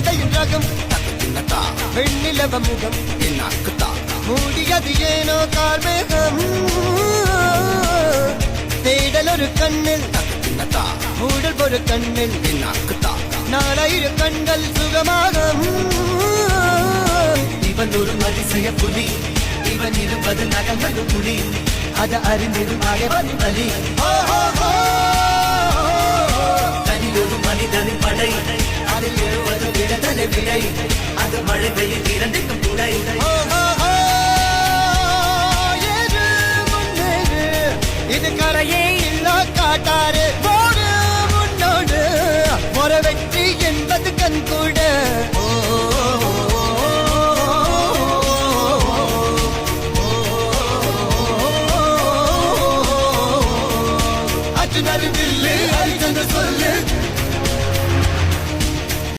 போதையின் ரகம் வெண்ணிலவ முகம் மூடியது ஏனோ கார்மேகம் தேடல் ஒரு கண்ணில் மூடல் ஒரு கண்ணில் நாலாயிரம் கண்கள் சுகமாக இவன் ஒரு அதிசய புலி இவன் இருப்பது நகங்கள் புலி அது அறிந்திடும் அகவன் பலி தனில் ஒரு மனிதனின் படை அதில் எழுவது விடுதலை விடை அது மழை பெய்யும் இரண்டுக்கும் துணை இது கரையே இல்ல காட்டாரு முன்னோடு ஒரு வெற்றி என்பது கண் கூட